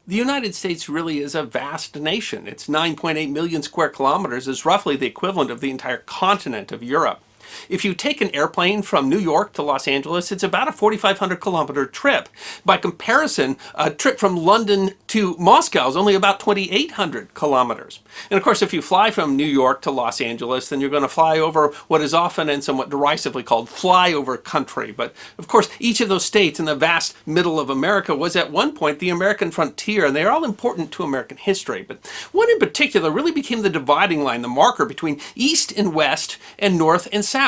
The United States really is a vast nation. Its 9.8 million square kilometers is roughly the equivalent of the entire continent of Europe. If you take an airplane from New York to Los Angeles, it's about a 4,500 kilometer trip. By comparison, a trip from London to Moscow is only about 2,800 kilometers. And of course, if you fly from New York to Los Angeles, then you're going to fly over what is often and somewhat derisively called flyover country. But of course, each of those states in the vast middle of America was at one point the American frontier, and they are all important to American history. But one in particular really became the dividing line, the marker between East and West and North and South.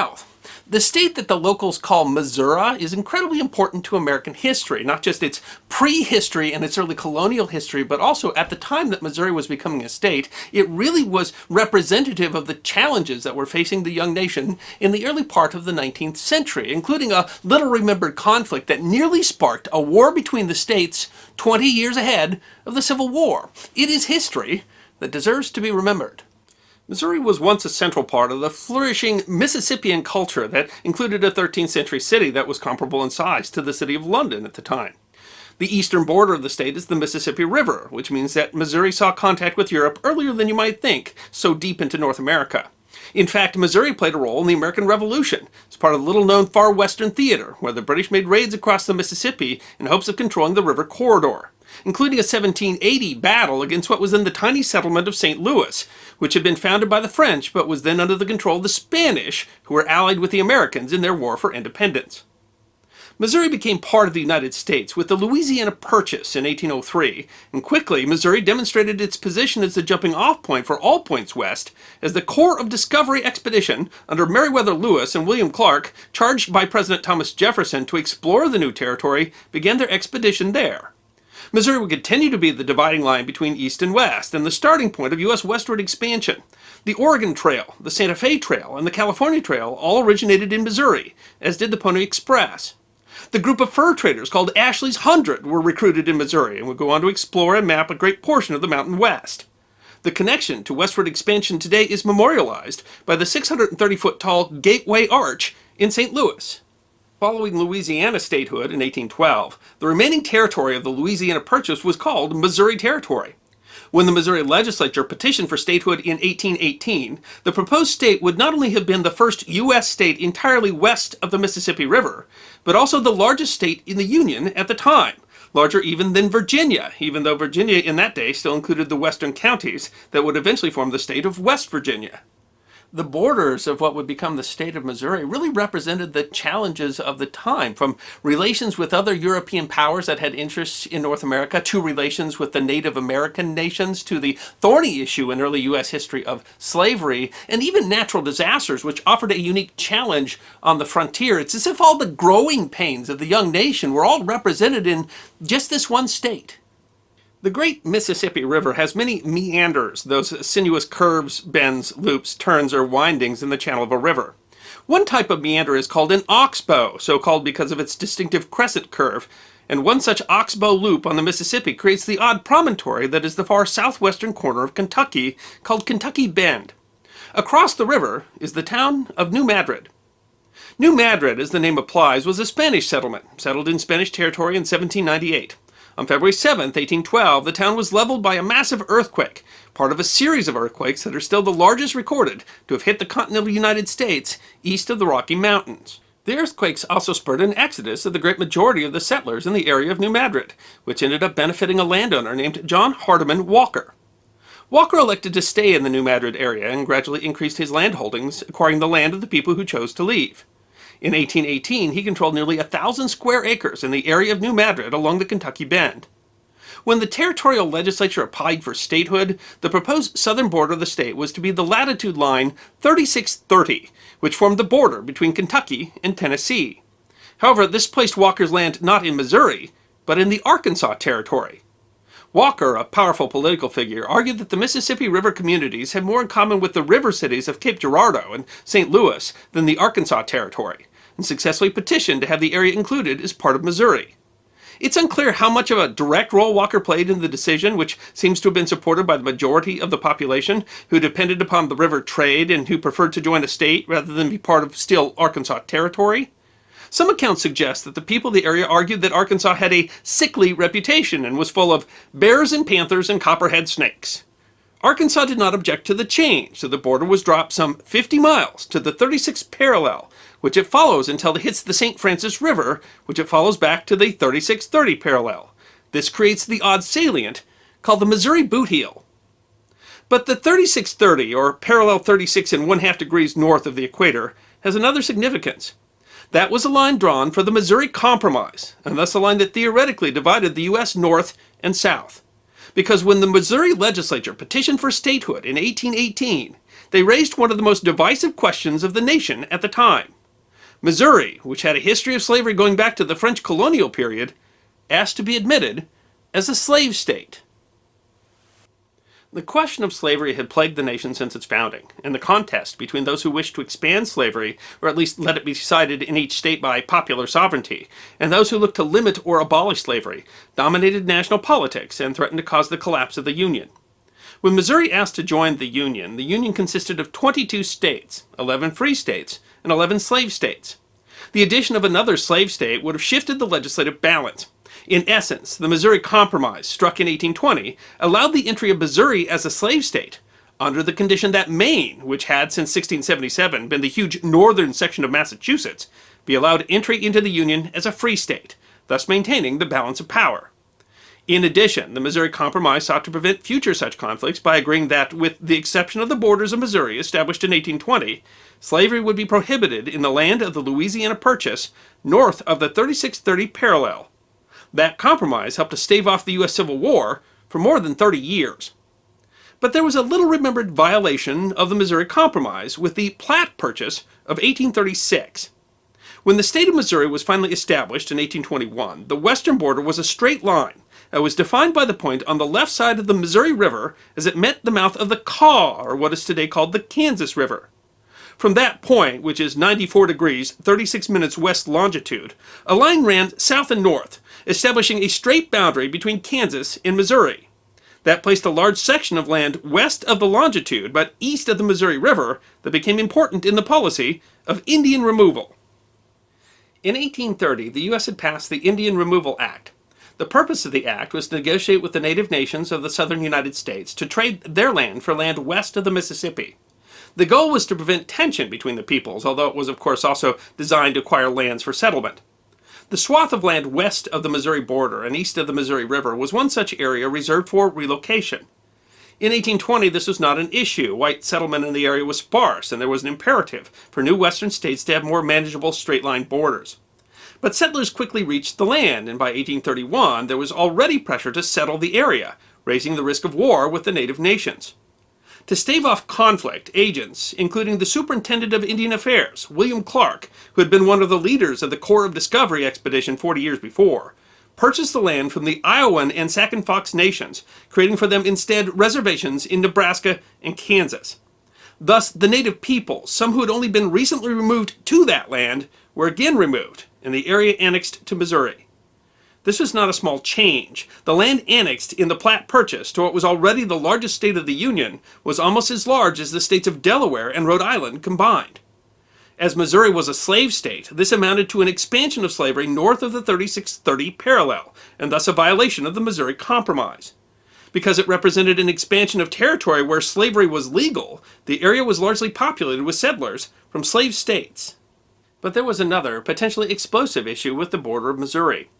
The state that the locals call Missouri is incredibly important to American history, not just its prehistory and its early colonial history, but also at the time that Missouri was becoming a state, it really was representative of the challenges that were facing the young nation in the early part of the 19th century, including a little-remembered conflict that nearly sparked a war between the states 20 years ahead of the Civil War. It is history that deserves to be remembered. Missouri was once a central part of the flourishing Mississippian culture that included a 13th century city that was comparable in size to the city of London at the time. The eastern border of the state is the Mississippi River, which means that Missouri saw contact with Europe earlier than you might think, so deep into North America. In fact, Missouri played a role in the American Revolution as part of the little-known Far Western Theater, where the British made raids across the Mississippi in hopes of controlling the river corridor, including a 1780 battle against what was then the tiny settlement of St. Louis, which had been founded by the French but was then under the control of the Spanish, who were allied with the Americans in their war for independence. Missouri became part of the United States with the Louisiana Purchase in 1803, and quickly Missouri demonstrated its position as the jumping-off point for all points west as the Corps of Discovery Expedition under Meriwether Lewis and William Clark, charged by President Thomas Jefferson to explore the new territory, began their expedition there. Missouri would continue to be the dividing line between East and West, and the starting point of U.S. westward expansion. The Oregon Trail, the Santa Fe Trail, and the California Trail all originated in Missouri, as did the Pony Express. The group of fur traders called Ashley's 100 were recruited in Missouri and would go on to explore and map a great portion of the Mountain West. The connection to westward expansion today is memorialized by the 630-foot-tall Gateway Arch in St. Louis. Following Louisiana statehood in 1812, the remaining territory of the Louisiana Purchase was called Missouri Territory. When the Missouri legislature petitioned for statehood in 1818, the proposed state would not only have been the first U.S. state entirely west of the Mississippi River, but also the largest state in the Union at the time, larger even than Virginia, even though Virginia in that day still included the western counties that would eventually form the state of West Virginia. The borders of what would become the state of Missouri really represented the challenges of the time, from relations with other European powers that had interests in North America, to relations with the Native American nations, to the thorny issue in early U.S. history of slavery, and even natural disasters, which offered a unique challenge on the frontier. It's as if all the growing pains of the young nation were all represented in just this one state. The great Mississippi River has many meanders, those sinuous curves, bends, loops, turns, or windings in the channel of a river. One type of meander is called an oxbow, so called because of its distinctive crescent curve, and one such oxbow loop on the Mississippi creates the odd promontory that is the far southwestern corner of Kentucky, called Kentucky Bend. Across the river is the town of New Madrid. New Madrid, as the name applies, was a Spanish settlement, settled in Spanish territory in 1798. On February 7, 1812, the town was leveled by a massive earthquake, part of a series of earthquakes that are still the largest recorded to have hit the continental United States east of the Rocky Mountains. The earthquakes also spurred an exodus of the great majority of the settlers in the area of New Madrid, which ended up benefiting a landowner named John Hardiman Walker. Walker elected to stay in the New Madrid area and gradually increased his land holdings, acquiring the land of the people who chose to leave. In 1818, he controlled nearly 1,000 square acres in the area of New Madrid along the Kentucky Bend. When the territorial legislature applied for statehood, the proposed southern border of the state was to be the latitude line 3630, which formed the border between Kentucky and Tennessee. However, this placed Walker's land not in Missouri, but in the Arkansas Territory. Walker, a powerful political figure, argued that the Mississippi River communities had more in common with the river cities of Cape Girardeau and St. Louis than the Arkansas Territory, and successfully petitioned to have the area included as part of Missouri. It's unclear how much of a direct role Walker played in the decision, which seems to have been supported by the majority of the population, who depended upon the river trade and who preferred to join a state rather than be part of still Arkansas Territory. Some accounts suggest that the people of the area argued that Arkansas had a sickly reputation and was full of bears and panthers and copperhead snakes. Arkansas did not object to the change, so the border was dropped some 50 miles to the 36th parallel, which it follows until it hits the St. Francis River, which it follows back to the 3630 parallel. This creates the odd salient called the Missouri Bootheel. But the 3630, or parallel 36 and 1/2 degrees north of the equator, has another significance. That was a line drawn for the Missouri Compromise, and thus a line that theoretically divided the U.S. north and south. Because when the Missouri legislature petitioned for statehood in 1818, they raised one of the most divisive questions of the nation at the time. Missouri, which had a history of slavery going back to the French colonial period, asked to be admitted as a slave state. The question of slavery had plagued the nation since its founding, and the contest between those who wished to expand slavery, or at least let it be decided in each state by popular sovereignty, and those who looked to limit or abolish slavery, dominated national politics and threatened to cause the collapse of the Union. When Missouri asked to join the Union consisted of 22 states, 11 free states, and 11 slave states. The addition of another slave state would have shifted the legislative balance. In essence, the Missouri Compromise, struck in 1820, allowed the entry of Missouri as a slave state, under the condition that Maine, which had since 1677 been the huge northern section of Massachusetts, be allowed entry into the Union as a free state, thus maintaining the balance of power. In addition, the Missouri Compromise sought to prevent future such conflicts by agreeing that, with the exception of the borders of Missouri established in 1820, slavery would be prohibited in the land of the Louisiana Purchase north of the 3630 parallel. That compromise helped to stave off the U.S. Civil War for more than 30 years. But there was a little-remembered violation of the Missouri Compromise with the Platte Purchase of 1836. When the state of Missouri was finally established in 1821, the western border was a straight line that was defined by the point on the left side of the Missouri River as it met the mouth of the Kaw, or what is today called the Kansas River. From that point, which is 94 degrees, 36 minutes west longitude, a line ran south and north, establishing a straight boundary between Kansas and Missouri. That placed a large section of land west of the longitude, but east of the Missouri River, that became important in the policy of Indian removal. In 1830, the U.S. had passed the Indian Removal Act. The purpose of the act was to negotiate with the native nations of the southern United States to trade their land for land west of the Mississippi. The goal was to prevent tension between the peoples, although it was of course also designed to acquire lands for settlement. The swath of land west of the Missouri border and east of the Missouri River was one such area reserved for relocation. In 1820, this was not an issue. White settlement in the area was sparse, and there was an imperative for new western states to have more manageable straight-line borders. But settlers quickly reached the land, and by 1831, there was already pressure to settle the area, raising the risk of war with the native nations. To stave off conflict, agents, including the Superintendent of Indian Affairs, William Clark, who had been one of the leaders of the Corps of Discovery expedition 40 years before, purchased the land from the Iowan and Sac and Fox nations, creating for them instead reservations in Nebraska and Kansas. Thus, the native peoples, some who had only been recently removed to that land, were again removed, and the area annexed to Missouri. This was not a small change. The land annexed in the Platte Purchase to what was already the largest state of the Union was almost as large as the states of Delaware and Rhode Island combined. As Missouri was a slave state, this amounted to an expansion of slavery north of the 3630 parallel, and thus a violation of the Missouri Compromise. Because it represented an expansion of territory where slavery was legal, the area was largely populated with settlers from slave states. But there was another, potentially explosive issue with the border of Missouri.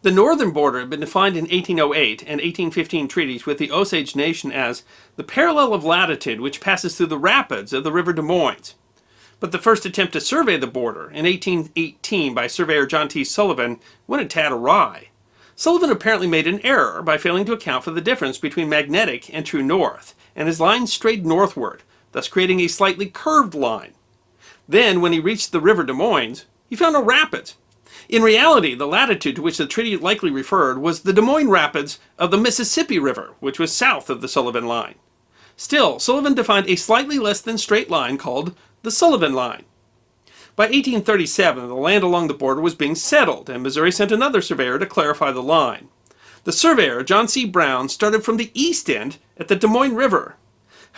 The northern border had been defined in 1808 and 1815 treaties with the Osage Nation as the parallel of latitude which passes through the rapids of the River Des Moines. But the first attempt to survey the border in 1818 by surveyor John T. Sullivan went a tad awry. Sullivan apparently made an error by failing to account for the difference between magnetic and true north, and his line strayed northward, thus creating a slightly curved line. Then, when he reached the River Des Moines, he found no rapids. In reality, the latitude to which the treaty likely referred was the Des Moines Rapids of the Mississippi River, which was south of the Sullivan Line. Still, Sullivan defined a slightly less than straight line called the Sullivan Line. By 1837, the land along the border was being settled, and Missouri sent another surveyor to clarify the line. The surveyor, John C. Brown, started from the east end at the Des Moines River.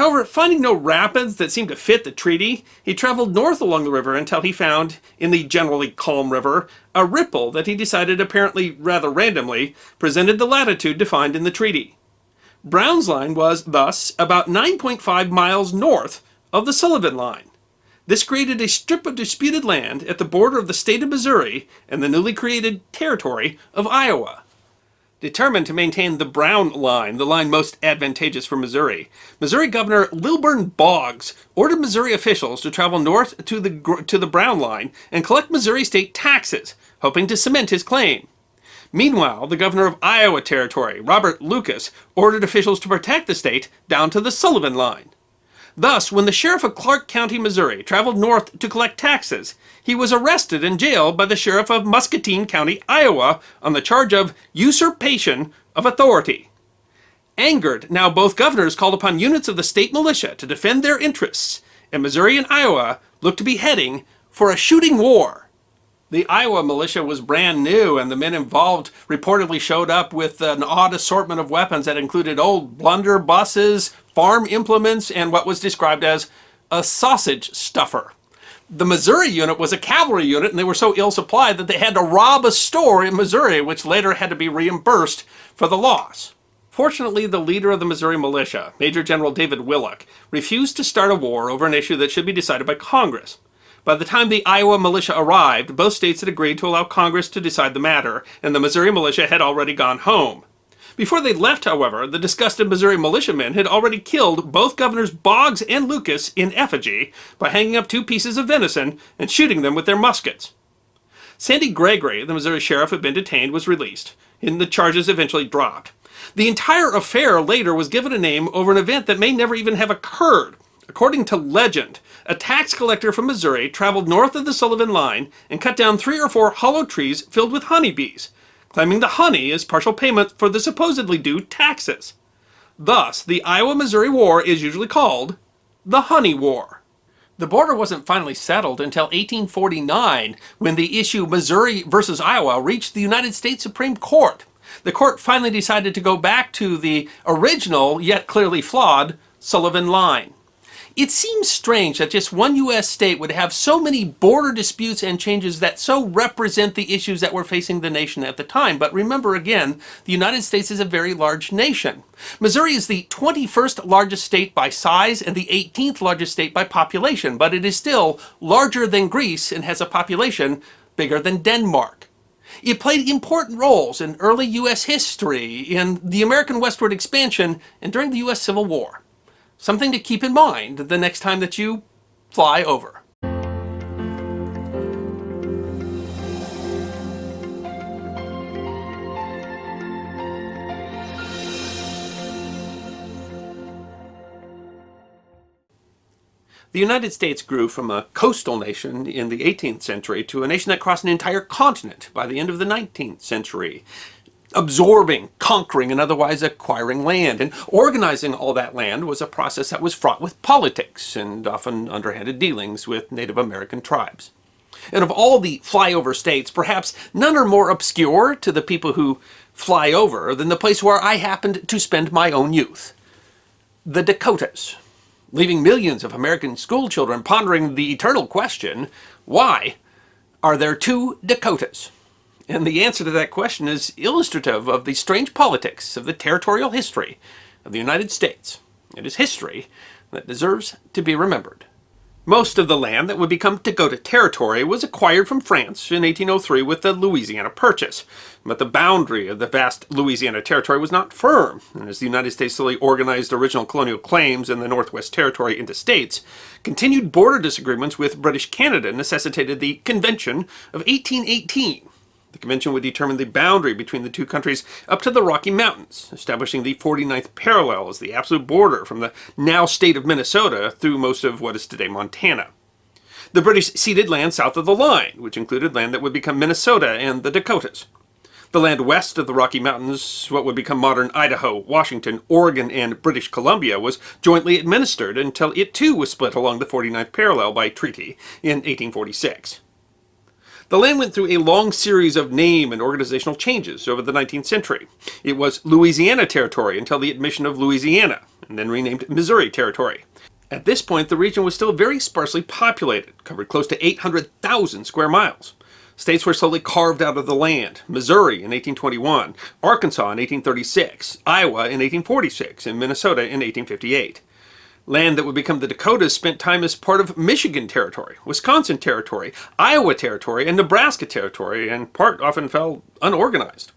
However, finding no rapids that seemed to fit the treaty, he traveled north along the river until he found, in the generally calm river, a ripple that he decided, apparently rather randomly, presented the latitude defined in the treaty. Brown's line was, thus, about 9.5 miles north of the Sullivan line. This created a strip of disputed land at the border of the state of Missouri and the newly created territory of Iowa. Determined to maintain the Brown line, the line most advantageous for Missouri, Missouri Governor Lilburn Boggs ordered Missouri officials to travel north to the Brown line and collect Missouri state taxes, hoping to cement his claim. Meanwhile, the governor of Iowa Territory, Robert Lucas, ordered officials to protect the state down to the Sullivan line. Thus, when the sheriff of Clark County, Missouri, traveled north to collect taxes, he was arrested and jailed by the sheriff of Muscatine County, Iowa, on the charge of usurpation of authority. Angered, now both governors called upon units of the state militia to defend their interests, and Missouri and Iowa looked to be heading for a shooting war. The Iowa militia was brand new, and the men involved reportedly showed up with an odd assortment of weapons that included old blunderbusses, farm implements, and what was described as a sausage stuffer. The Missouri unit was a cavalry unit, and they were so ill-supplied that they had to rob a store in Missouri, which later had to be reimbursed for the loss. Fortunately, the leader of the Missouri militia, Major General David Willock, refused to start a war over an issue that should be decided by Congress. By the time the Iowa militia arrived, both states had agreed to allow Congress to decide the matter, and the Missouri militia had already gone home. Before they left, however, the disgusted Missouri militiamen had already killed both Governors Boggs and Lucas in effigy by hanging up 2 pieces of venison and shooting them with their muskets. Sandy Gregory, the Missouri sheriff who had been detained, was released, and the charges eventually dropped. The entire affair later was given a name over an event that may never even have occurred. According to legend, a tax collector from Missouri traveled north of the Sullivan line and cut down 3 or 4 hollow trees filled with honeybees, claiming the honey as partial payment for the supposedly due taxes. Thus, the Iowa-Missouri War is usually called the Honey War. The border wasn't finally settled until 1849, when the issue Missouri versus Iowa reached the United States Supreme Court. The court finally decided to go back to the original, yet clearly flawed, Sullivan line. It seems strange that just one U.S. state would have so many border disputes and changes that so represent the issues that were facing the nation at the time. But remember again, the United States is a very large nation. Missouri is the 21st largest state by size and the 18th largest state by population, but it is still larger than Greece and has a population bigger than Denmark. It played important roles in early U.S. history, in the American westward expansion, and during the U.S. Civil War. Something to keep in mind the next time that you fly over. The United States grew from a coastal nation in the 18th century to a nation that crossed an entire continent by the end of the 19th century. Absorbing, conquering, and otherwise acquiring land. And organizing all that land was a process that was fraught with politics and often underhanded dealings with Native American tribes. And of all the flyover states, perhaps none are more obscure to the people who fly over than the place where I happened to spend my own youth. The Dakotas. Leaving millions of American schoolchildren pondering the eternal question, why are there 2 Dakotas? And the answer to that question is illustrative of the strange politics of the territorial history of the United States. It is history that deserves to be remembered. Most of the land that would become Dakota Territory was acquired from France in 1803 with the Louisiana Purchase. But the boundary of the vast Louisiana Territory was not firm, and as the United States slowly organized original colonial claims in the Northwest Territory into states, continued border disagreements with British Canada necessitated the Convention of 1818. The convention would determine the boundary between the 2 countries up to the Rocky Mountains, establishing the 49th parallel as the absolute border from the now state of Minnesota through most of what is today Montana. The British ceded land south of the line, which included land that would become Minnesota and the Dakotas. The land west of the Rocky Mountains, what would become modern Idaho, Washington, Oregon, and British Columbia, was jointly administered until it too was split along the 49th parallel by treaty in 1846. The land went through a long series of name and organizational changes over the 19th century. It was Louisiana Territory until the admission of Louisiana. and then renamed Missouri Territory. At this point, the region was still very sparsely populated, covered close to 800,000 square miles. States were slowly carved out of the land: Missouri in 1821, Arkansas in 1836, Iowa in 1846, and Minnesota in 1858. Land that would become the Dakotas spent time as part of Michigan Territory, Wisconsin Territory, Iowa Territory, and Nebraska Territory, and part often fell unorganized.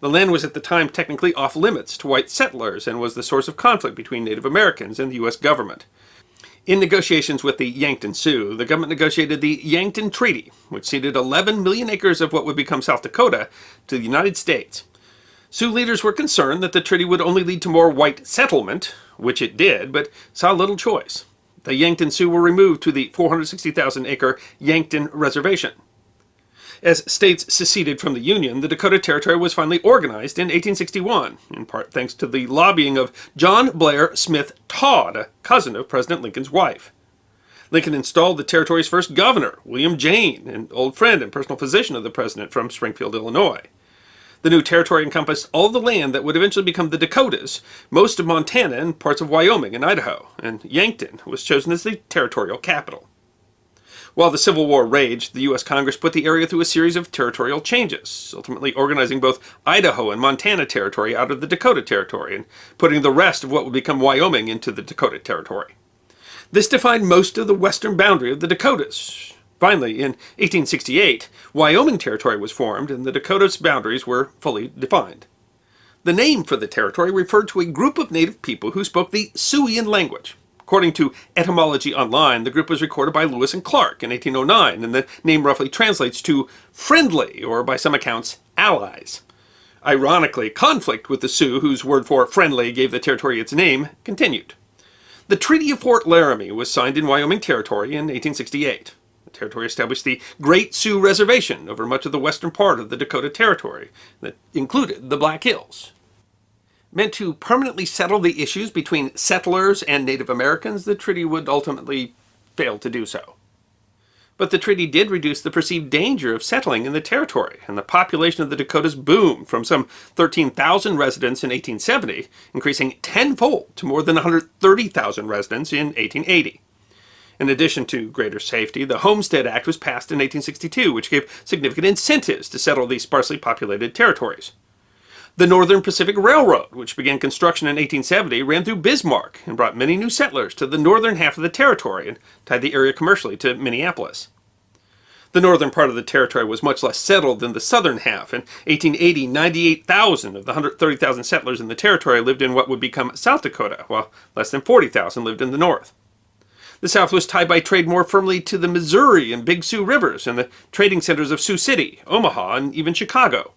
The land was at the time technically off limits to white settlers and was the source of conflict between Native Americans and the U.S. government. In negotiations with the Yankton Sioux, the government negotiated the Yankton Treaty, which ceded 11 million acres of what would become South Dakota to the United States. Sioux leaders were concerned that the treaty would only lead to more white settlement, which it did, but saw little choice. The Yankton Sioux were removed to the 460,000-acre Yankton Reservation. As states seceded from the Union, the Dakota Territory was finally organized in 1861, in part thanks to the lobbying of John Blair Smith Todd, a cousin of President Lincoln's wife. Lincoln installed the territory's first governor, William Jayne, an old friend and personal physician of the president from Springfield, Illinois. The new territory encompassed all the land that would eventually become the Dakotas, most of Montana and parts of Wyoming and Idaho, and Yankton was chosen as the territorial capital. While the Civil War raged, the U.S. Congress put the area through a series of territorial changes, ultimately organizing both Idaho and Montana Territory out of the Dakota Territory and putting the rest of what would become Wyoming into the Dakota Territory. This defined most of the western boundary of the Dakotas. Finally, in 1868, Wyoming Territory was formed and the Dakotas' boundaries were fully defined. The name for the territory referred to a group of native people who spoke the Siouxian language. According to Etymology Online, the group was recorded by Lewis and Clark in 1809, and the name roughly translates to friendly, or by some accounts, allies. Ironically, conflict with the Sioux, whose word for friendly gave the territory its name, continued. The Treaty of Fort Laramie was signed in Wyoming Territory in 1868. The territory established the Great Sioux Reservation over much of the western part of the Dakota Territory that included the Black Hills. Meant to permanently settle the issues between settlers and Native Americans, the treaty would ultimately fail to do so. But the treaty did reduce the perceived danger of settling in the territory, and the population of the Dakotas boomed from some 13,000 residents in 1870, increasing tenfold to more than 130,000 residents in 1880. In addition to greater safety, the Homestead Act was passed in 1862, which gave significant incentives to settle these sparsely populated territories. The Northern Pacific Railroad, which began construction in 1870, ran through Bismarck and brought many new settlers to the northern half of the territory and tied the area commercially to Minneapolis. The northern part of the territory was much less settled than the southern half. In 1880, 98,000 of the 130,000 settlers in the territory lived in what would become South Dakota, while less than 40,000 lived in the north. The South was tied by trade more firmly to the Missouri and Big Sioux rivers and the trading centers of Sioux City, Omaha, and even Chicago.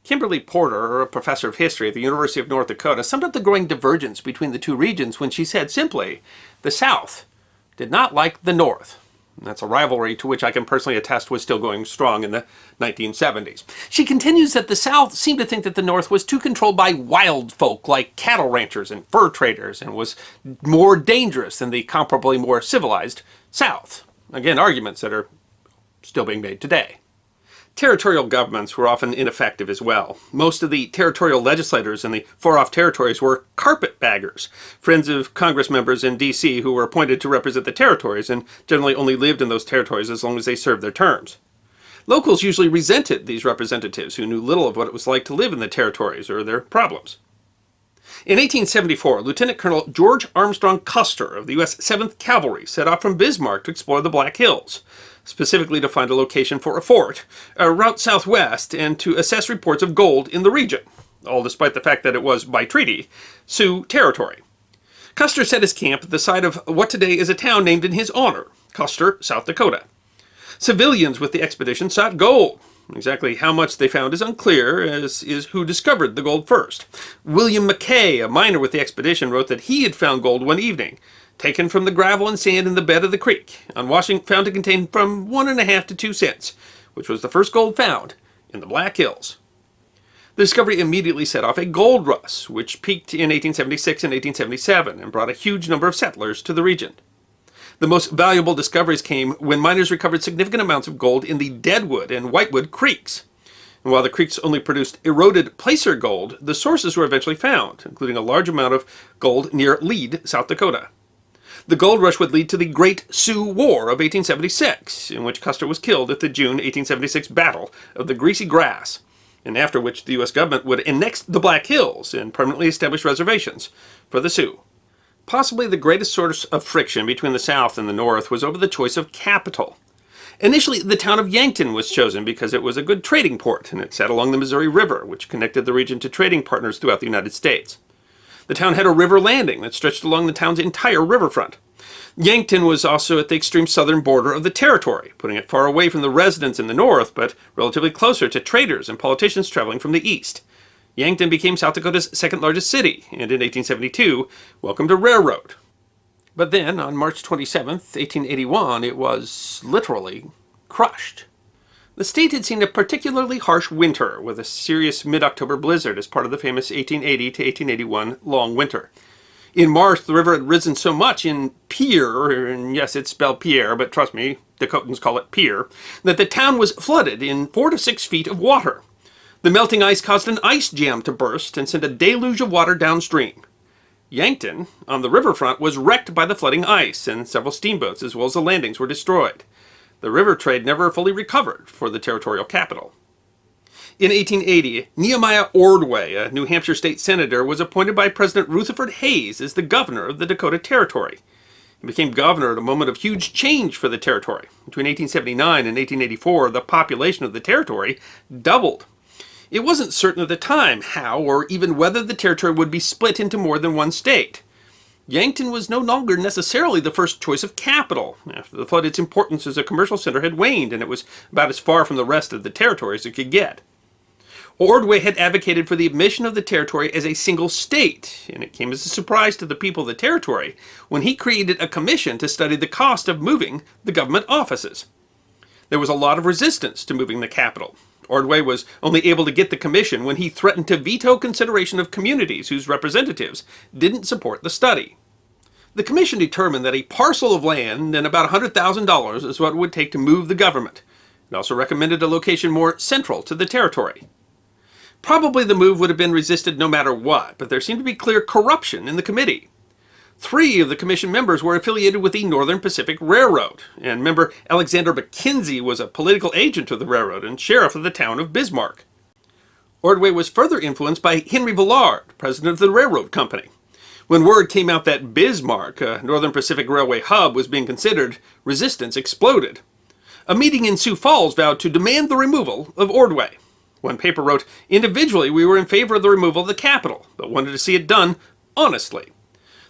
Kimberly Porter, a professor of history at the University of North Dakota, summed up the growing divergence between the two regions when she said simply, the South did not like the North. And that's a rivalry to which I can personally attest was still going strong in the 1970s. She continues that the South seemed to think that the North was too controlled by wild folk like cattle ranchers and fur traders and was more dangerous than the comparably more civilized South. Again, arguments that are still being made today. Territorial governments were often ineffective as well. Most of the territorial legislators in the far-off territories were carpetbaggers, friends of Congress members in D.C. who were appointed to represent the territories and generally only lived in those territories as long as they served their terms. Locals usually resented these representatives who knew little of what it was like to live in the territories or their problems. In 1874, Lieutenant Colonel George Armstrong Custer of the U.S. 7th Cavalry set off from Bismarck to explore the Black Hills, specifically to find a location for a fort, a route southwest, and to assess reports of gold in the region, all despite the fact that it was, by treaty, Sioux territory. Custer set his camp at the site of what today is a town named in his honor, Custer, South Dakota. Civilians with the expedition sought gold. Exactly how much they found is unclear, as is who discovered the gold first. William McKay, a miner with the expedition, wrote that he had found gold one evening, taken from the gravel and sand in the bed of the creek, on washing found to contain from 1.5 to 2 cents, which was the first gold found in the Black Hills. The discovery immediately set off a gold rush, which peaked in 1876 and 1877 and brought a huge number of settlers to the region. The most valuable discoveries came when miners recovered significant amounts of gold in the Deadwood and Whitewood creeks. And while the creeks only produced eroded placer gold, the sources were eventually found, including a large amount of gold near Lead, South Dakota. The gold rush would lead to the Great Sioux War of 1876, in which Custer was killed at the June 1876 Battle of the Greasy Grass, and after which the U.S. government would annex the Black Hills and permanently establish reservations for the Sioux. Possibly the greatest source of friction between the South and the North was over the choice of capital. Initially, the town of Yankton was chosen because it was a good trading port, and it sat along the Missouri River, which connected the region to trading partners throughout the United States. The town had a river landing that stretched along the town's entire riverfront. Yankton was also at the extreme southern border of the territory, putting it far away from the residents in the north, but relatively closer to traders and politicians traveling from the east. Yankton became South Dakota's second largest city, and in 1872 welcomed a railroad. But then, on March 27, 1881, it was literally crushed. The state had seen a particularly harsh winter, with a serious mid-October blizzard as part of the famous 1880 to 1881 long winter. In March, the river had risen so much in Pierre, and yes, it's spelled Pierre, but trust me, Dakotans call it Pierre, that the town was flooded in 4 to 6 feet of water. The melting ice caused an ice jam to burst and sent a deluge of water downstream. Yankton, on the riverfront, was wrecked by the flooding ice, and several steamboats as well as the landings were destroyed. The river trade never fully recovered for the territorial capital. In 1880, Nehemiah Ordway, a New Hampshire state senator, was appointed by President Rutherford Hayes as the governor of the Dakota Territory. He became governor at a moment of huge change for the territory. Between 1879 and 1884, the population of the territory doubled. It wasn't certain at the time how or even whether the territory would be split into more than one state. Yankton was no longer necessarily the first choice of capital. After the flood, its importance as a commercial center had waned, and it was about as far from the rest of the territory as it could get. Ordway had advocated for the admission of the territory as a single state, and it came as a surprise to the people of the territory when he created a commission to study the cost of moving the government offices. There was a lot of resistance to moving the capital. Ordway was only able to get the commission when he threatened to veto consideration of communities whose representatives didn't support the study. The commission determined that a parcel of land and about $100,000 is what it would take to move the government. It also recommended a location more central to the territory. Probably the move would have been resisted no matter what, but there seemed to be clear corruption in the committee. 3 of the commission members were affiliated with the Northern Pacific Railroad, and member Alexander McKenzie was a political agent of the railroad and sheriff of the town of Bismarck. Ordway was further influenced by Henry Villard, president of the railroad company. When word came out that Bismarck, a Northern Pacific Railway hub, was being considered, resistance exploded. A meeting in Sioux Falls vowed to demand the removal of Ordway. One paper wrote, "Individually, we were in favor of the removal of the capital, but wanted to see it done honestly."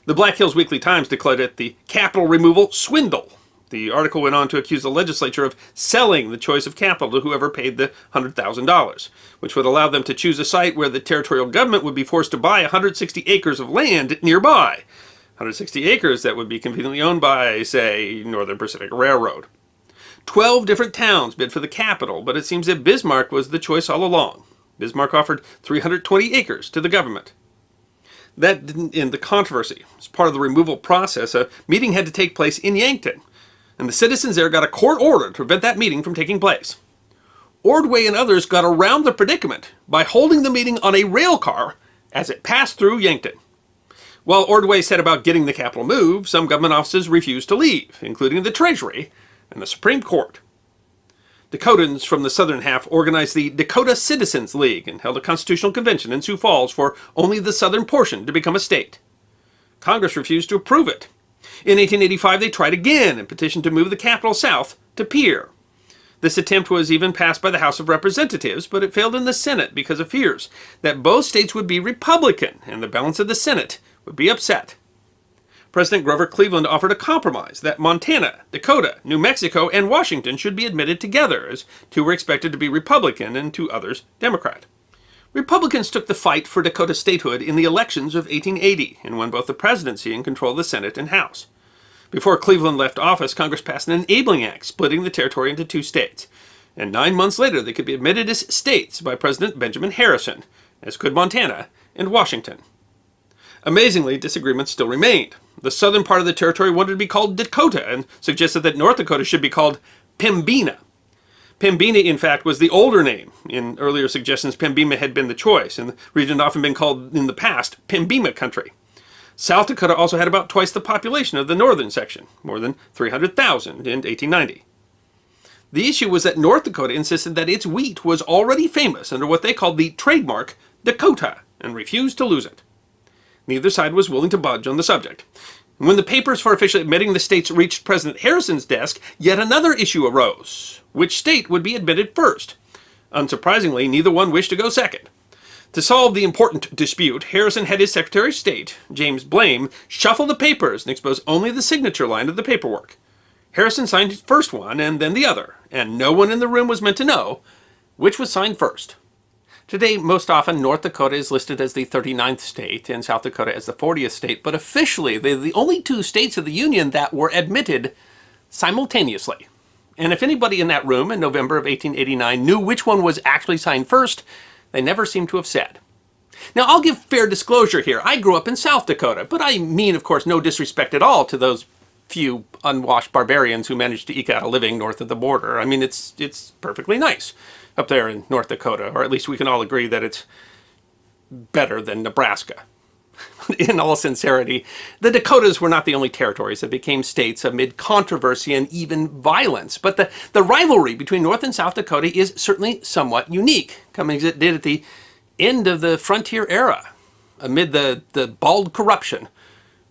The Black Hills Weekly Times declared it the capital removal swindle. The article went on to accuse the legislature of selling the choice of capital to whoever paid the $100,000, which would allow them to choose a site where the territorial government would be forced to buy 160 acres of land nearby. 160 acres that would be conveniently owned by, say, Northern Pacific Railroad. 12 different towns bid for the capital, but it seems that Bismarck was the choice all along. Bismarck offered 320 acres to the government. That didn't end the controversy. As part of the removal process, a meeting had to take place in Yankton, and the citizens there got a court order to prevent that meeting from taking place. Ordway and others got around the predicament by holding the meeting on a rail car as it passed through Yankton. While Ordway set about getting the capital moved, some government offices refused to leave, including the Treasury and the Supreme Court. Dakotans from the southern half organized the Dakota Citizens League and held a constitutional convention in Sioux Falls for only the southern portion to become a state. Congress refused to approve it. In 1885, they tried again and petitioned to move the capital south to Pierre. This attempt was even passed by the House of Representatives, but it failed in the Senate because of fears that both states would be Republican and the balance of the Senate would be upset. President Grover Cleveland offered a compromise that Montana, Dakota, New Mexico, and Washington should be admitted together, as 2 were expected to be Republican and 2 others Democrat. Republicans took the fight for Dakota statehood in the elections of 1880 and won both the presidency and control of the Senate and House. Before Cleveland left office, Congress passed an enabling act splitting the territory into 2 states, and 9 months later they could be admitted as states by President Benjamin Harrison, as could Montana and Washington. Amazingly, disagreements still remained. The southern part of the territory wanted to be called Dakota and suggested that North Dakota should be called Pembina. Pembina, in fact, was the older name. In earlier suggestions, Pembina had been the choice, and the region had often been called, in the past, Pembina country. South Dakota also had about twice the population of the northern section, more than 300,000 in 1890. The issue was that North Dakota insisted that its wheat was already famous under what they called the trademark Dakota, and refused to lose it. Neither side was willing to budge on the subject. When the papers for officially admitting the states reached President Harrison's desk, yet another issue arose. Which state would be admitted first? Unsurprisingly, neither one wished to go second. To solve the important dispute, Harrison had his Secretary of State, James Blaine, shuffle the papers and expose only the signature line of the paperwork. Harrison signed his first one and then the other, and no one in the room was meant to know which was signed first. Today, most often, North Dakota is listed as the 39th state and South Dakota as the 40th state, but officially, they're the only two states of the Union that were admitted simultaneously. And if anybody in that room in November of 1889 knew which one was actually signed first, they never seem to have said. Now, I'll give fair disclosure here. I grew up in South Dakota, but I mean, of course, no disrespect at all to those few unwashed barbarians who managed to eke out a living north of the border. I mean, it's perfectly nice up there in North Dakota, or at least we can all agree that it's better than Nebraska. In all sincerity, the Dakotas were not the only territories that became states amid controversy and even violence. But the rivalry between North and South Dakota is certainly somewhat unique, coming as it did at the end of the frontier era, amid the bald corruption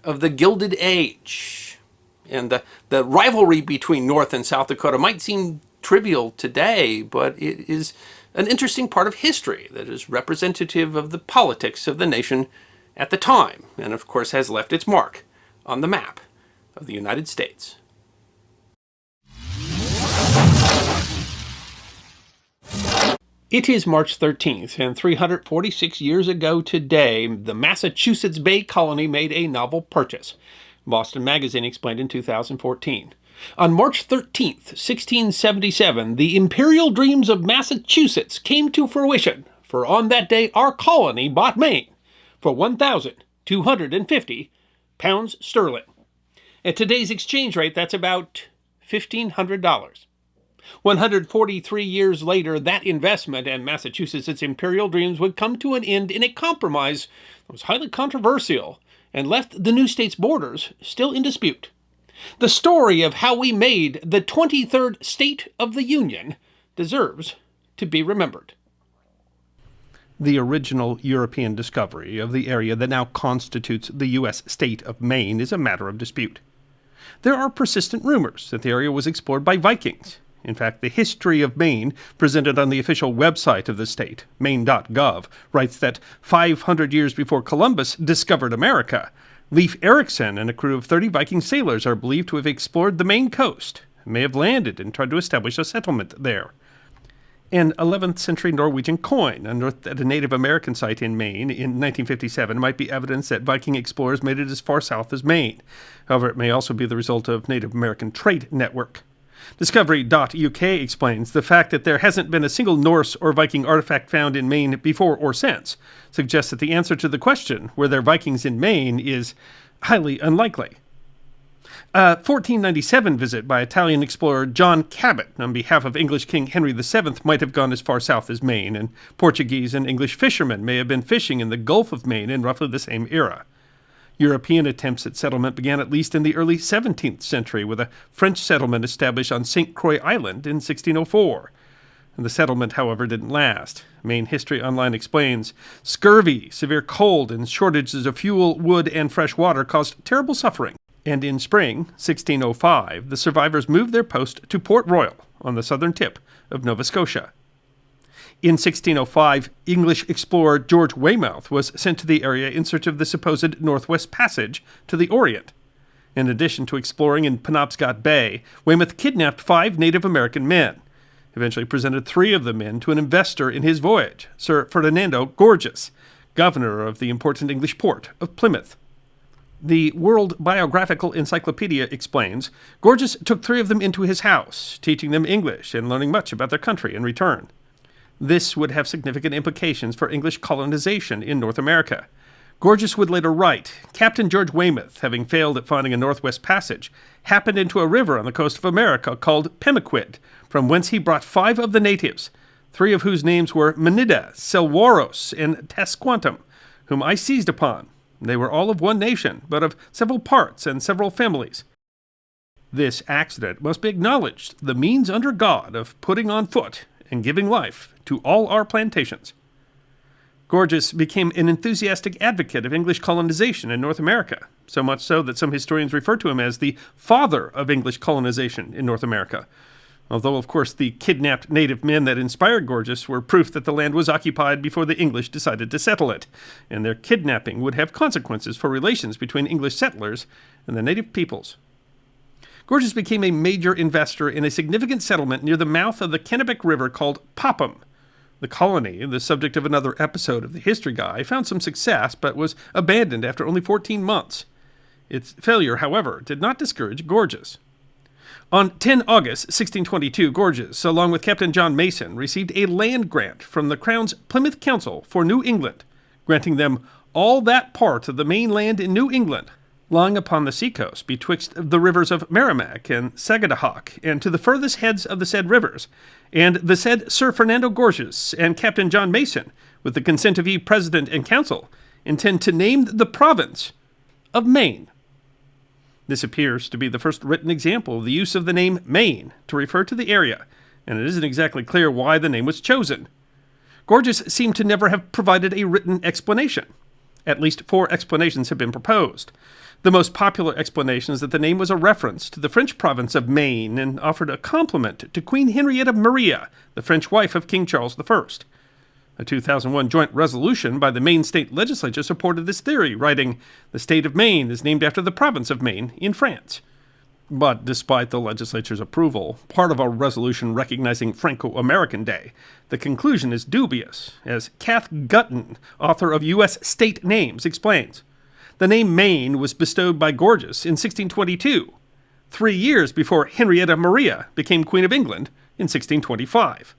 of the Gilded Age. And the rivalry between North and South Dakota might seem trivial today, but it is an interesting part of history that is representative of the politics of the nation at the time, and of course has left its mark on the map of the United States. It is March 13th, and 346 years ago today, the Massachusetts Bay Colony made a novel purchase. Boston Magazine explained in 2014. On March 13th, 1677, the imperial dreams of Massachusetts came to fruition, for on that day our colony bought Maine for 1,250 pounds sterling. At today's exchange rate, that's about $1,500. 143 years later, that investment and Massachusetts' imperial dreams would come to an end in a compromise that was highly controversial and left the new state's borders still in dispute. The story of how we made the 23rd state of the Union deserves to be remembered. The original European discovery of the area that now constitutes the U.S. state of Maine is a matter of dispute. There are persistent rumors that the area was explored by Vikings. In fact, the history of Maine, presented on the official website of the state, maine.gov, writes that 500 years before Columbus discovered America, Leif Erikson and a crew of 30 Viking sailors are believed to have explored the Maine coast and may have landed and tried to establish a settlement there. An 11th century Norwegian coin unearthed at a Native American site in Maine in 1957 might be evidence that Viking explorers made it as far south as Maine. However, it may also be the result of Native American trade network. Discovery.uk explains the fact that there hasn't been a single Norse or Viking artifact found in Maine before or since suggests that the answer to the question, were there Vikings in Maine, is highly unlikely. A 1497 visit by Italian explorer John Cabot on behalf of English King Henry VII might have gone as far south as Maine, and Portuguese and English fishermen may have been fishing in the Gulf of Maine in roughly the same era. European attempts at settlement began at least in the early 17th century, with a French settlement established on St. Croix Island in 1604. And the settlement, however, didn't last. Maine History Online explains, scurvy, severe cold, and shortages of fuel, wood, and fresh water caused terrible suffering. And in spring, 1605, the survivors moved their post to Port Royal, on the southern tip of Nova Scotia. In 1605, English explorer George Weymouth was sent to the area in search of the supposed Northwest Passage to the Orient. In addition to exploring in Penobscot Bay, Weymouth kidnapped 5 Native American men, eventually presented 3 of the men to an investor in his voyage, Sir Ferdinando Gorges, governor of the important English port of Plymouth. The World Biographical Encyclopedia explains, Gorges took 3 of them into his house, teaching them English and learning much about their country in return. This would have significant implications for English colonization in North America. Gorges would later write, Captain George Weymouth, having failed at finding a northwest passage, happened into a river on the coast of America called Pemaquid, from whence he brought 5 of the natives, 3 of whose names were Menida, Selwaros, and Tasquantum, whom I seized upon. They were all of one nation, but of several parts and several families. This accident must be acknowledged the means under God of putting on foot and giving life to all our plantations. Gorges became an enthusiastic advocate of English colonization in North America, so much so that some historians refer to him as the father of English colonization in North America. Although, of course, the kidnapped native men that inspired Gorges were proof that the land was occupied before the English decided to settle it, and their kidnapping would have consequences for relations between English settlers and the native peoples. Gorges became a major investor in a significant settlement near the mouth of the Kennebec River called Popham. The colony, the subject of another episode of The History Guy, found some success but was abandoned after only 14 months. Its failure, however, did not discourage Gorges. On 10 August 1622, Gorges, along with Captain John Mason, received a land grant from the Crown's Plymouth Council for New England, granting them all that part of the mainland in New England, lying upon the seacoast betwixt the rivers of Merrimack and Sagadahoc, and to the furthest heads of the said rivers, and the said Sir Fernando Gorges and Captain John Mason, with the consent of ye President and Council, intend to name the province of Maine. This appears to be the first written example of the use of the name Maine to refer to the area, and it isn't exactly clear why the name was chosen. Gorges seemed to never have provided a written explanation. At least 4 explanations have been proposed. The most popular explanation is that the name was a reference to the French province of Maine and offered a compliment to Queen Henrietta Maria, the French wife of King Charles I. A 2001 joint resolution by the Maine state legislature supported this theory, writing, "The state of Maine is named after the province of Maine in France." But despite the legislature's approval, part of a resolution recognizing Franco-American Day, the conclusion is dubious, as Kath Gutton, author of U.S. State Names, explains. The name Maine was bestowed by Gorges in 1622, 3 years before Henrietta Maria became Queen of England in 1625.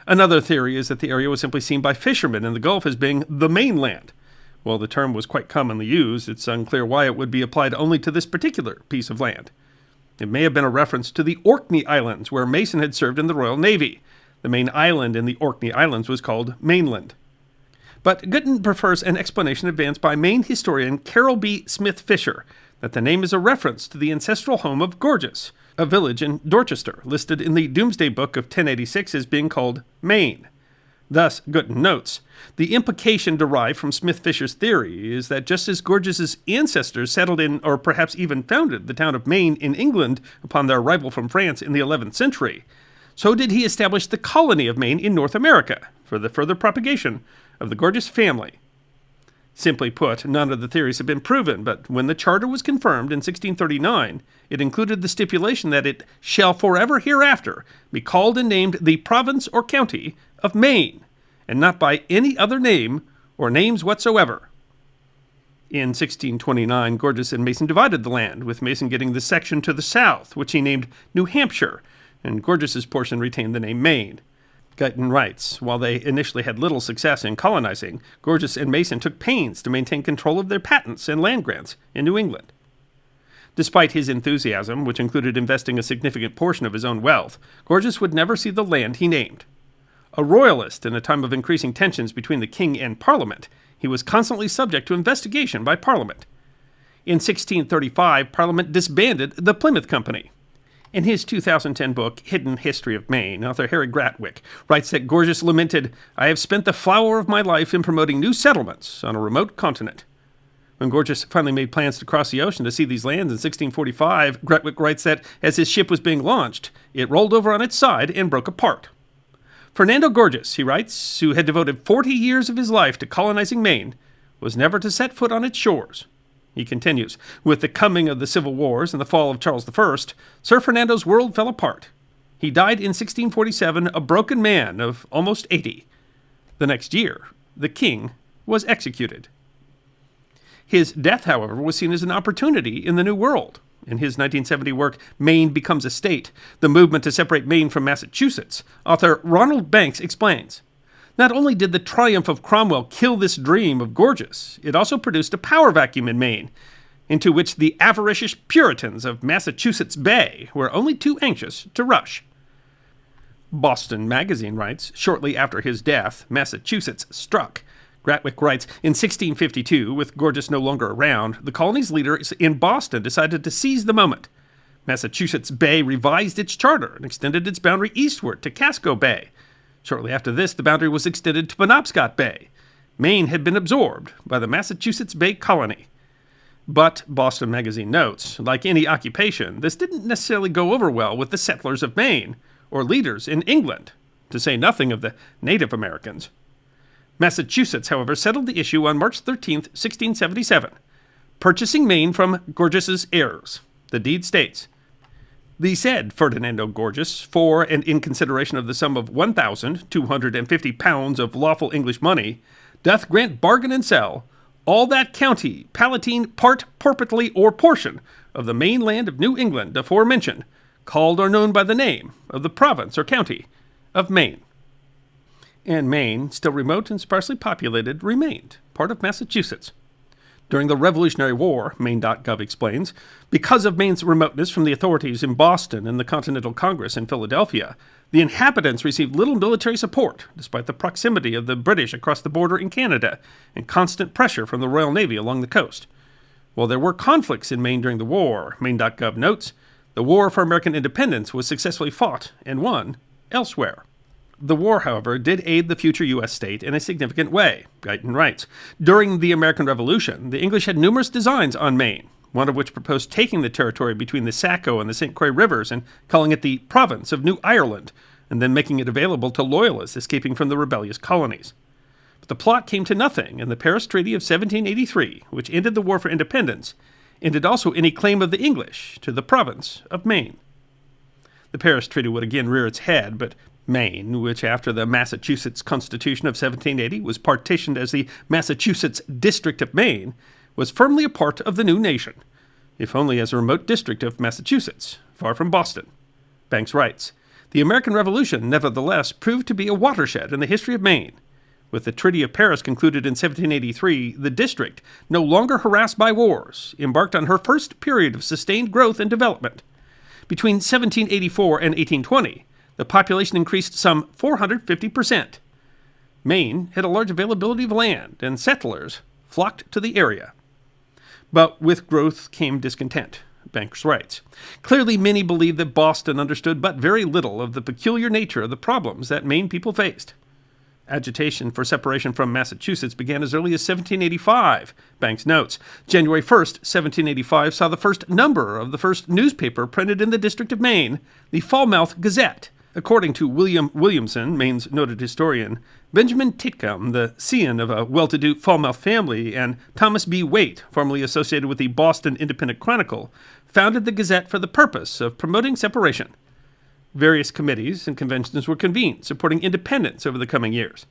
Another theory is that the area was simply seen by fishermen in the Gulf as being the mainland. While the term was quite commonly used, it's unclear why it would be applied only to this particular piece of land. It may have been a reference to the Orkney Islands, where Mason had served in the Royal Navy. The main island in the Orkney Islands was called Mainland. But Gutton prefers an explanation advanced by Maine historian Carol B. Smith Fisher, that the name is a reference to the ancestral home of Gorges, a village in Dorchester, listed in the Domesday Book of 1086 as being called Maine. Thus, Gutton notes, the implication derived from Smith Fisher's theory is that just as Gorges's ancestors settled in, or perhaps even founded, the town of Maine in England upon their arrival from France in the 11th century, so did he establish the colony of Maine in North America for the further propagation of the Gorges family. Simply put, none of the theories have been proven, but when the charter was confirmed in 1639, it included the stipulation that it shall forever hereafter be called and named the province or county of Maine, and not by any other name or names whatsoever. In 1629, Gorges and Mason divided the land, with Mason getting the section to the south, which he named New Hampshire, and Gorges's portion retained the name Maine. Gutton writes, while they initially had little success in colonizing, Gorges and Mason took pains to maintain control of their patents and land grants in New England. Despite his enthusiasm, which included investing a significant portion of his own wealth, Gorges would never see the land he named. A royalist in a time of increasing tensions between the king and Parliament, he was constantly subject to investigation by Parliament. In 1635, Parliament disbanded the Plymouth Company. In his 2010 book, Hidden History of Maine, author Harry Gratwick writes that Gorges lamented, "I have spent the flower of my life in promoting new settlements on a remote continent." When Gorges finally made plans to cross the ocean to see these lands in 1645, Gratwick writes that as his ship was being launched, it rolled over on its side and broke apart. Fernando Gorges, he writes, who had devoted 40 years of his life to colonizing Maine, was never to set foot on its shores. He continues, with the coming of the Civil Wars and the fall of Charles I, Sir Fernando's world fell apart. He died in 1647, a broken man of almost 80. The next year, the king was executed. His death, however, was seen as an opportunity in the New World. In his 1970 work, Maine Becomes a State, the movement to separate Maine from Massachusetts, author Ronald Banks explains, Not only did the triumph of Cromwell kill this dream of Gorges, it also produced a power vacuum in Maine, into which the avaricious Puritans of Massachusetts Bay were only too anxious to rush. Boston Magazine writes, shortly after his death, Massachusetts struck. Gratwick writes, in 1652, with Gorges no longer around, the colony's leaders in Boston decided to seize the moment. Massachusetts Bay revised its charter and extended its boundary eastward to Casco Bay. Shortly after this, the boundary was extended to Penobscot Bay. Maine had been absorbed by the Massachusetts Bay Colony. But, Boston Magazine notes, like any occupation, this didn't necessarily go over well with the settlers of Maine, or leaders in England, to say nothing of the Native Americans. Massachusetts, however, settled the issue on March 13, 1677, purchasing Maine from Gorges's heirs. The deed states, "The said Ferdinando Gorges, for and in consideration of the sum of 1,250 pounds of lawful English money, doth grant bargain and sell all that county, palatine, part, portly, or portion of the main land of New England aforementioned, called or known by the name of the province or county of Maine." And Maine, still remote and sparsely populated, remained part of Massachusetts. During the Revolutionary War, Maine.gov explains, because of Maine's remoteness from the authorities in Boston and the Continental Congress in Philadelphia, the inhabitants received little military support, despite the proximity of the British across the border in Canada and constant pressure from the Royal Navy along the coast. While there were conflicts in Maine during the war, Maine.gov notes, the war for American independence was successfully fought and won elsewhere. The war, however, did aid the future U.S. state in a significant way, Guyton writes. During the American Revolution, the English had numerous designs on Maine, one of which proposed taking the territory between the Saco and the St. Croix rivers and calling it the province of New Ireland, and then making it available to loyalists escaping from the rebellious colonies. But the plot came to nothing, and the Paris Treaty of 1783, which ended the war for independence, ended also any claim of the English to the province of Maine. The Paris Treaty would again rear its head, but Maine, which after the Massachusetts Constitution of 1780 was partitioned as the Massachusetts District of Maine, was firmly a part of the new nation, if only as a remote district of Massachusetts, far from Boston. Banks writes, the American Revolution, nevertheless, proved to be a watershed in the history of Maine. With the Treaty of Paris concluded in 1783, the district, no longer harassed by wars, embarked on her first period of sustained growth and development. Between 1784 and 1820, the population increased some 450%. Maine had a large availability of land, and settlers flocked to the area. But with growth came discontent, Banks writes. Clearly, many believed that Boston understood but very little of the peculiar nature of the problems that Maine people faced. Agitation for separation from Massachusetts began as early as 1785, Banks notes. January 1st, 1785 saw the first number of the first newspaper printed in the District of Maine, the Falmouth Gazette. According to William Williamson, Maine's noted historian, Benjamin Titcomb, the scion of a well-to-do Falmouth family, and Thomas B. Waite, formerly associated with the Boston Independent Chronicle, founded the Gazette for the purpose of promoting separation. Various committees and conventions were convened, supporting independence over the coming years.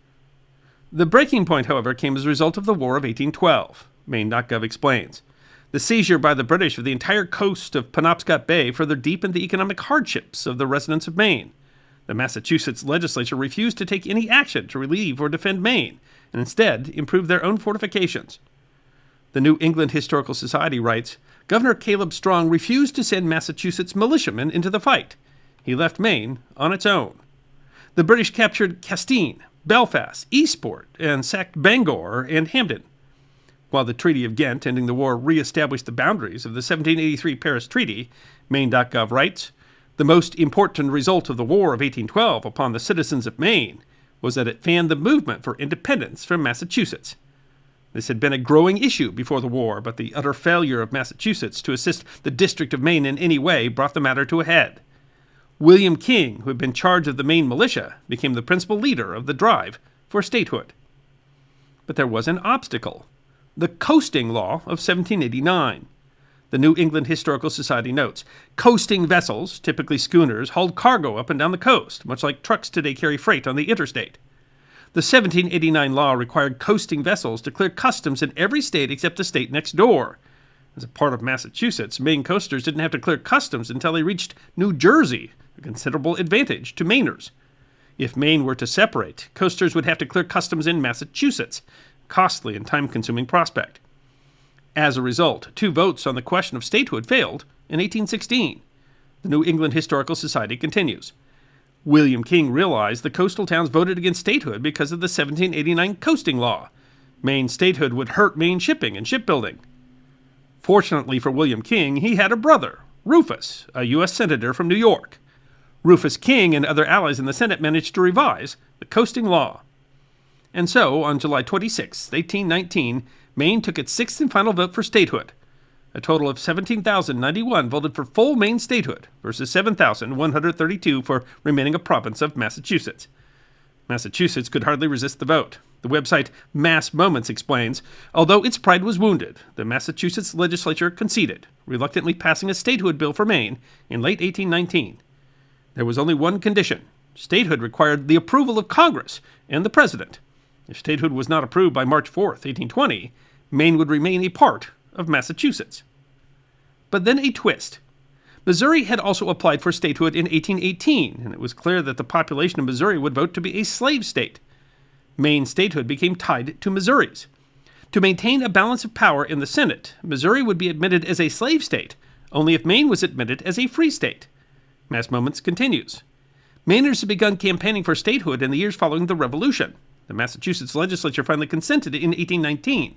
The breaking point, however, came as a result of the War of 1812, Maine.gov explains. The seizure by the British of the entire coast of Penobscot Bay further deepened the economic hardships of the residents of Maine. The Massachusetts legislature refused to take any action to relieve or defend Maine, and instead improved their own fortifications. The New England Historical Society writes, Governor Caleb Strong refused to send Massachusetts militiamen into the fight. He left Maine on its own. The British captured Castine, Belfast, Eastport, and sacked Bangor and Hampden. While the Treaty of Ghent, ending the war, re-established the boundaries of the 1783 Paris Treaty, Maine.gov writes, the most important result of the War of 1812 upon the citizens of Maine was that it fanned the movement for independence from Massachusetts. This had been a growing issue before the war, but the utter failure of Massachusetts to assist the District of Maine in any way brought the matter to a head. William King, who had been charged of the Maine militia, became the principal leader of the drive for statehood. But there was an obstacle: the coasting law of 1789. The New England Historical Society notes, coasting vessels, typically schooners, hauled cargo up and down the coast, much like trucks today carry freight on the interstate. The 1789 law required coasting vessels to clear customs in every state except the state next door. As a part of Massachusetts, Maine coasters didn't have to clear customs until they reached New Jersey, a considerable advantage to Mainers. If Maine were to separate, coasters would have to clear customs in Massachusetts, costly and time-consuming prospect. As a result, 2 votes on the question of statehood failed in 1816. The New England Historical Society continues. William King realized the coastal towns voted against statehood because of the 1789 coasting law. Maine statehood would hurt Maine shipping and shipbuilding. Fortunately for William King, he had a brother, Rufus, a U.S. Senator from New York. Rufus King and other allies in the Senate managed to revise the coasting law. And so, on July 26, 1819, Maine took its 6th and final vote for statehood. A total of 17,091 voted for full Maine statehood versus 7,132 for remaining a province of Massachusetts. Massachusetts could hardly resist the vote. The website Mass Moments explains, although its pride was wounded, the Massachusetts legislature conceded, reluctantly passing a statehood bill for Maine in late 1819. There was only one condition. Statehood required the approval of Congress and the President. If statehood was not approved by March 4, 1820, Maine would remain a part of Massachusetts. But then a twist. Missouri had also applied for statehood in 1818, and it was clear that the population of Missouri would vote to be a slave state. Maine statehood became tied to Missouri's. To maintain a balance of power in the Senate, Missouri would be admitted as a slave state only if Maine was admitted as a free state. Mass Moments continues. Mainers had begun campaigning for statehood in the years following the Revolution. The Massachusetts legislature finally consented in 1819.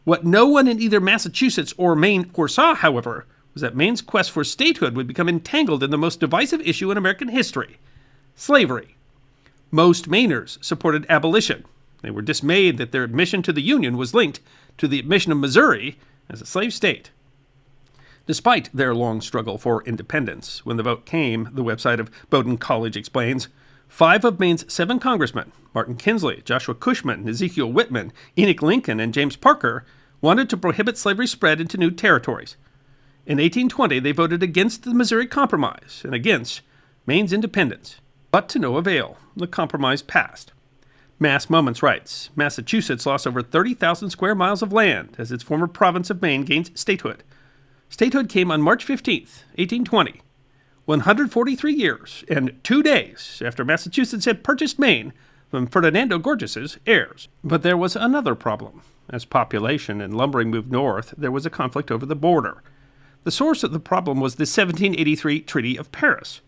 What no one in either Massachusetts or Maine foresaw, however, was that Maine's quest for statehood would become entangled in the most divisive issue in American history, slavery. Most Mainers supported abolition. They were dismayed that their admission to the Union was linked to the admission of Missouri as a slave state. Despite their long struggle for independence, when the vote came, the website of Bowdoin College explains, 5 of Maine's 7 congressmen, Martin Kinsley, Joshua Cushman, Ezekiel Whitman, Enoch Lincoln, and James Parker, wanted to prohibit slavery's spread into new territories. In 1820, they voted against the Missouri Compromise and against Maine's independence. But to no avail, the compromise passed. Mass Moments writes, Massachusetts lost over 30,000 square miles of land as its former province of Maine gained statehood. Statehood came on March 15, 1820, 143 years and 2 days after Massachusetts had purchased Maine from Ferdinando Gorges's heirs. But there was another problem. As population and lumbering moved north, there was a conflict over the border. The source of the problem was the 1783 Treaty of Paris.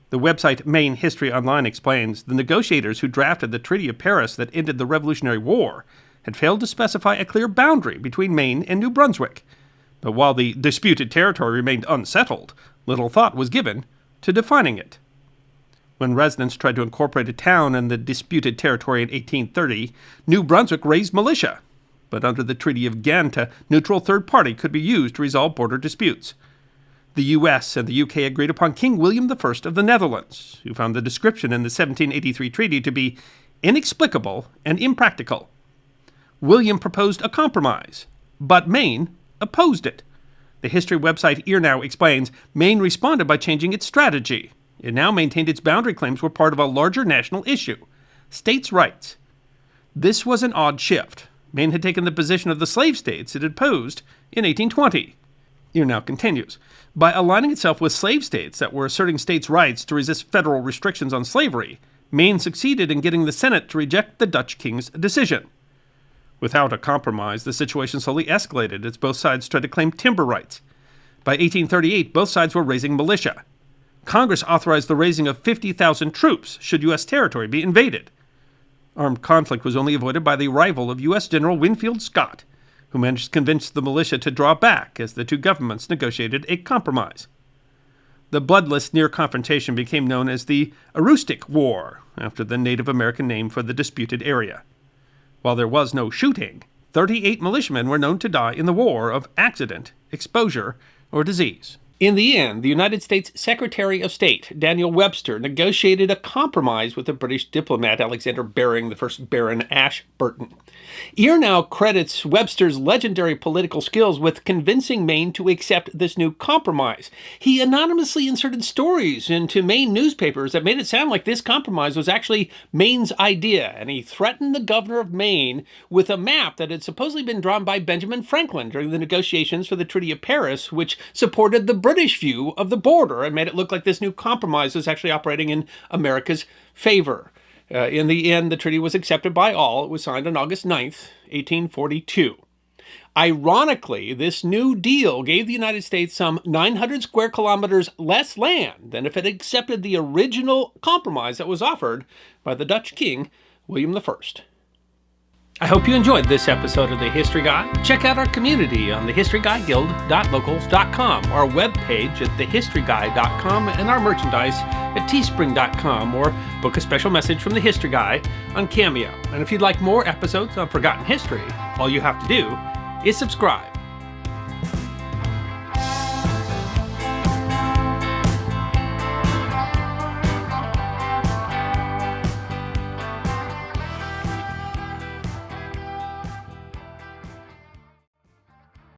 The website Maine History Online explains the negotiators who drafted the Treaty of Paris that ended the Revolutionary War had failed to specify a clear boundary between Maine and New Brunswick. But while the disputed territory remained unsettled, little thought was given to defining it. When residents tried to incorporate a town in the disputed territory in 1830, New Brunswick raised militia. But under the Treaty of Ghent, a neutral third party could be used to resolve border disputes. The U.S. and the U.K. agreed upon King William I of the Netherlands, who found the description in the 1783 treaty to be inexplicable and impractical. William proposed a compromise, but Maine opposed it. The history website EarNow explains Maine responded by changing its strategy. It now maintained its boundary claims were part of a larger national issue, states' rights. This was an odd shift. Maine had taken the position of the slave states it had opposed in 1820. EarNow continues. By aligning itself with slave states that were asserting states' rights to resist federal restrictions on slavery, Maine succeeded in getting the Senate to reject the Dutch king's decision. Without a compromise, the situation slowly escalated as both sides tried to claim timber rights. By 1838, both sides were raising militia. Congress authorized the raising of 50,000 troops should U.S. territory be invaded. Armed conflict was only avoided by the arrival of U.S. General Winfield Scott, who managed to convince the militia to draw back as the two governments negotiated a compromise. The bloodless near-confrontation became known as the Aroostook War, after the Native American name for the disputed area. While there was no shooting, 38 militiamen were known to die in the war of accident, exposure, or disease. In the end, the United States Secretary of State, Daniel Webster, negotiated a compromise with the British diplomat Alexander Baring, the first Baron Ashburton. EarNow credits Webster's legendary political skills with convincing Maine to accept this new compromise. He anonymously inserted stories into Maine newspapers that made it sound like this compromise was actually Maine's idea, and he threatened the governor of Maine with a map that had supposedly been drawn by Benjamin Franklin during the negotiations for the Treaty of Paris, which supported the British view of the border and made it look like this new compromise was actually operating in America's favor. In the end, the treaty was accepted by all. It was signed on August 9th, 1842. Ironically, this new deal gave the United States some 900 square kilometers less land than if it accepted the original compromise that was offered by the Dutch King, William I. I hope you enjoyed this episode of The History Guy. Check out our community on thehistoryguyguild.locals.com, our webpage at thehistoryguy.com, and our merchandise at teespring.com, or book a special message from The History Guy on Cameo. And if you'd like more episodes on forgotten history, all you have to do is subscribe.